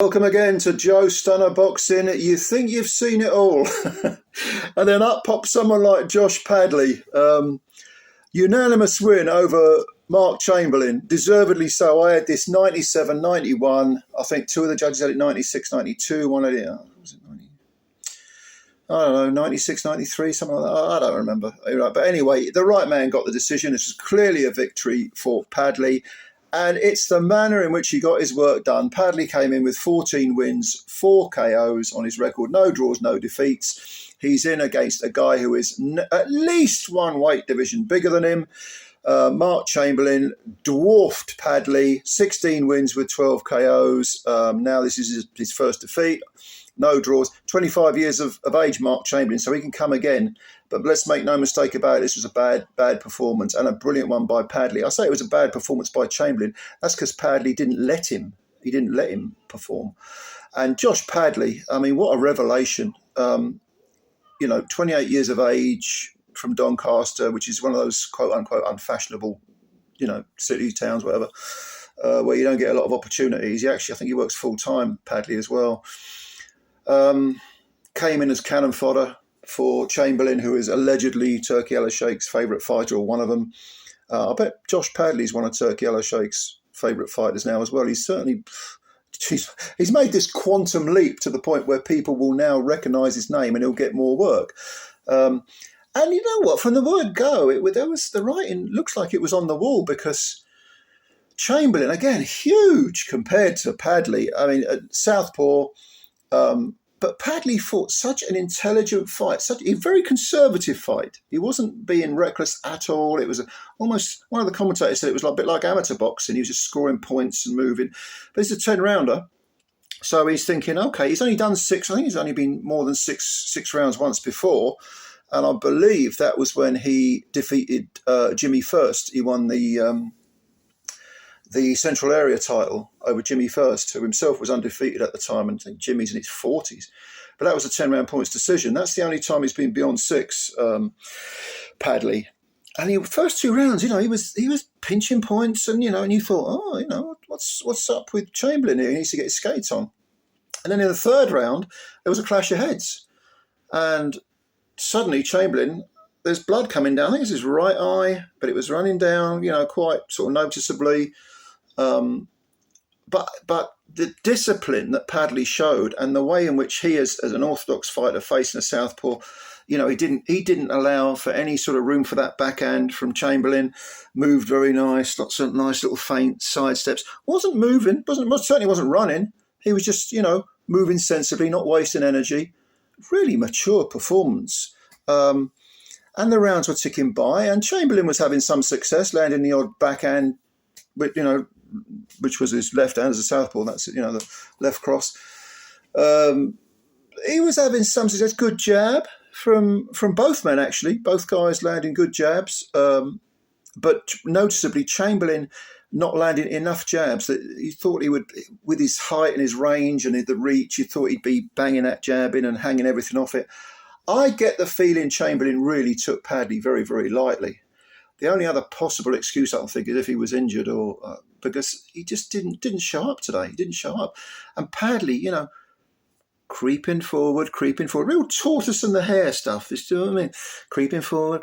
Welcome again to Joe Stunner Boxing. You think you've seen it all. And then up pops someone like Josh Padley. Unanimous win over Mark Chamberlain. Deservedly so. I had this 97-91. I think two of the judges had it 96-92. One had it, was it 90? I don't know, 96-93, something like that. I don't remember. But anyway, the right man got the decision. This was clearly a victory for Padley. And it's the manner in which he got his work done. Padley came in with 14 wins, 4 KOs on his record, no draws, no defeats. He's in against a guy who is at least one weight division bigger than him. Mark Chamberlain dwarfed Padley, 16 wins with 12 KOs. Now this is his first defeat. No draws, 25 years of age, Mark Chamberlain, so he can come again. But let's make no mistake about it, this was a bad performance and a brilliant one by Padley. I say it was a bad performance by Chamberlain. That's because Padley didn't let him. He didn't let him perform. And Josh Padley, I mean, what a revelation. 28 years of age from Doncaster, which is one of those quote-unquote unfashionable, cities, towns, whatever, where you don't get a lot of opportunities. I think he works full-time, Padley, as well. Came in as cannon fodder for Chamberlain, who is allegedly Turki Al-Sheikh's favourite fighter, or one of them. I bet Josh Padley's one of Turki Al-Sheikh's favourite fighters now as well. He's made this quantum leap to the point where people will now recognise his name and he'll get more work. And you know what? From the word go, the writing looks like it was on the wall, because Chamberlain, again, huge compared to Padley. I mean, southpaw. But Padley fought such an intelligent fight, such a very conservative fight. He wasn't being reckless at all. It was almost, one of the commentators said it was a bit like amateur boxing. He was just scoring points and moving. But it's a 10-rounder. So he's thinking, okay, he's only done 6. I think he's only been more than six rounds once before. And I believe that was when he defeated Jimmy First. He won the Central Area title over Jimmy First, who himself was undefeated at the time, and I think Jimmy's in his 40s. But that was a 10-round points decision. That's the only time he's been beyond 6, Padley. And the first 2 rounds, he was pinching points, and and you thought, what's up with Chamberlain here? He needs to get his skates on. And then in the 3rd round, there was a clash of heads, and suddenly Chamberlain, there's blood coming down. I think it's his right eye, but it was running down, quite sort of noticeably. But the discipline that Padley showed, and the way in which he, as an orthodox fighter facing a southpaw, he didn't allow for any sort of room for that backhand from Chamberlain. Moved very nice, lots of nice little feint side steps. Wasn't moving, certainly wasn't running. He was just moving sensibly, not wasting energy. Really mature performance. And the rounds were ticking by, and Chamberlain was having some success, landing the odd backhand, which was his left hand as a southpaw. That's the left cross. He was having some success. Good jab from both men, actually. Both guys landing good jabs, but noticeably Chamberlain not landing enough jabs that you thought he would, with his height and his range and the reach. You thought he'd be banging that jab in and hanging everything off it. I get the feeling Chamberlain really took Padley very, very lightly. The only other possible excuse I can think is if he was injured, or because he just didn't show up today. He didn't show up. And Padley, creeping forward, real tortoise and the hare stuff. You know what I mean? Creeping forward,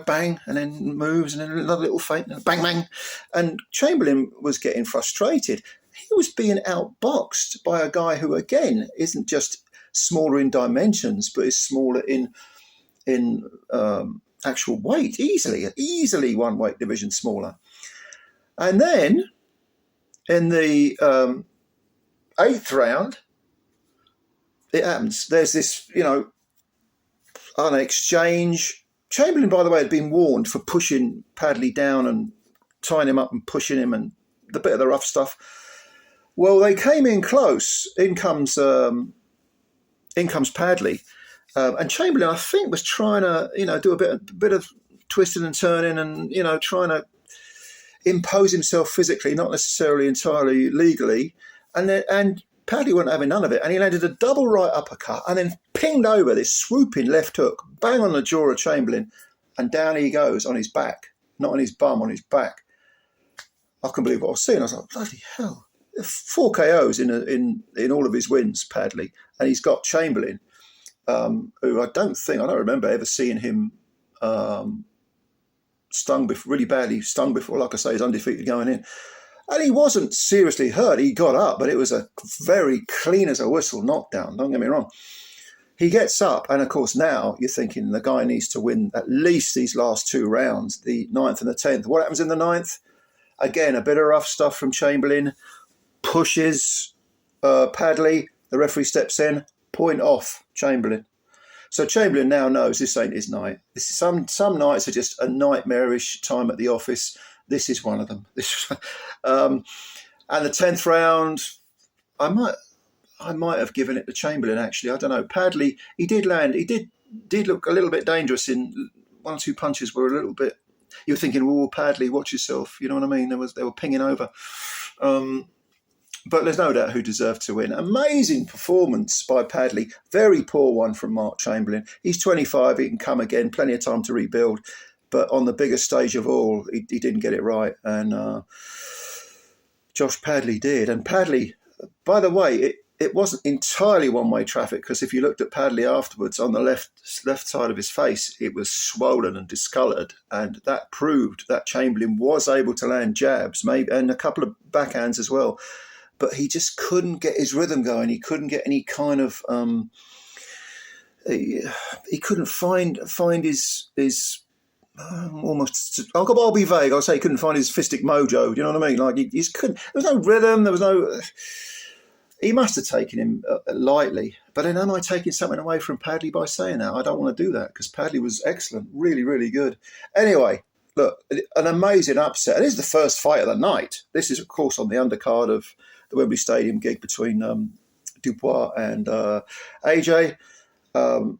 bang, and then moves, and then another little feint, and bang, bang. And Chamberlain was getting frustrated. He was being outboxed by a guy who, again, isn't just smaller in dimensions, but is smaller in actual weight, easily one weight division smaller. And then in the 8th round, it happens. There's this, an exchange. Chamberlain, by the way, had been warned for pushing Padley down and tying him up and pushing him and the bit of the rough stuff. Well, they came in close. In comes Padley. And Chamberlain, I think, was trying to, do a bit of twisting and turning and, trying to impose himself physically, not necessarily entirely legally. And Padley wasn't having none of it. And he landed a double right uppercut and then pinged over this swooping left hook, bang on the jaw of Chamberlain. And down he goes on his back, not on his bum, on his back. I couldn't believe what I was seeing. I was like, bloody hell. 4 KOs in all of his wins, Padley, and he's got Chamberlain, who I don't remember ever seeing him really badly stung before. Like I say, he's undefeated going in. And he wasn't seriously hurt. He got up, but it was a very clean as a whistle knockdown. Don't get me wrong. He gets up, and of course now you're thinking the guy needs to win at least these last 2 rounds, the 9th and the 10th. What happens in the 9th? Again, a bit of rough stuff from Chamberlain. Pushes Padley. The referee steps in. Point off Chamberlain. So Chamberlain now knows this ain't his night. Some nights are just a nightmarish time at the office. This is one of them. And the 10th round, I might have given it to Chamberlain, actually. I don't know. Padley, he did land. He did look a little bit dangerous in 1 or 2 punches were a little bit. You were thinking, oh, Padley, watch yourself. You know what I mean? They were pinging over. But there's no doubt who deserved to win. Amazing performance by Padley. Very poor one from Mark Chamberlain. He's 25. He can come again. Plenty of time to rebuild. But on the biggest stage of all, he didn't get it right. And Josh Padley did. And Padley, by the way, it wasn't entirely one-way traffic, because if you looked at Padley afterwards, on the left side of his face, it was swollen and discoloured. And that proved that Chamberlain was able to land jabs, maybe, and a couple of backhands as well. But he just couldn't get his rhythm going. He couldn't get any kind of... he couldn't find his almost... I'll be vague. I'll say he couldn't find his fistic mojo. Do you know what I mean? Like, he just couldn't... There was no rhythm. There was no... He must have taken him lightly. But then am I taking something away from Padley by saying that? I don't want to do that, because Padley was excellent. Really, really good. Anyway, look, an amazing upset. It is the first fight of the night. This is, of course, on the undercard of the Wembley Stadium gig between Dubois and AJ. And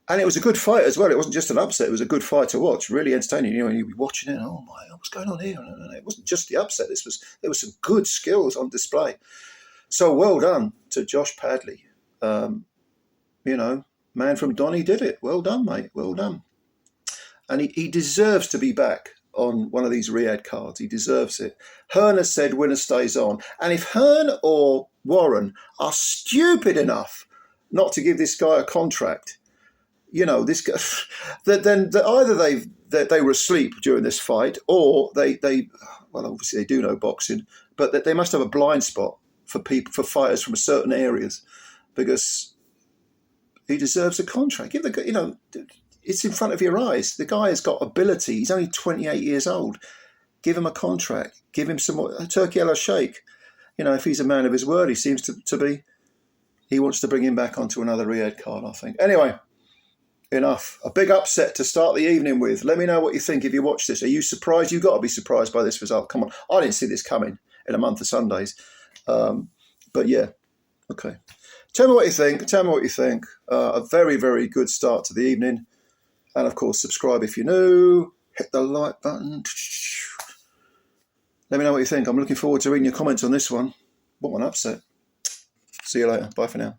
it was a good fight as well. It wasn't just an upset. It was a good fight to watch. Really entertaining. You know, and you'd be watching it. Oh, my, what's going on here? And it wasn't just the upset. There was some good skills on display. So well done to Josh Padley. You know, man from Donny did it. Well done, mate. Well done. And he deserves to be back on one of these Riyadh cards. He deserves it. Hearn has said winner stays on. And if Hearn or Warren are stupid enough not to give this guy a contract, you know, this guy, then either they were asleep during this fight, or they well, obviously they do know boxing, but they must have a blind spot for fighters from certain areas, because he deserves a contract. Give the guy, you know, it's in front of your eyes. The guy has got ability. He's only 28 years old. Give him a contract. Give him some more. Turkey El Sheikh, you know, if he's a man of his word, he seems to be. He wants to bring him back onto another Riyadh card, I think. Anyway, enough. A big upset to start the evening with. Let me know what you think if you watch this. Are you surprised? You've got to be surprised by this result. Come on. I didn't see this coming in a month of Sundays. But yeah, okay. Tell me what you think. A very, very good start to the evening. And of course, subscribe if you're new. Hit the like button. Let me know what you think. I'm looking forward to reading your comments on this one. What an upset. See you later. Bye for now.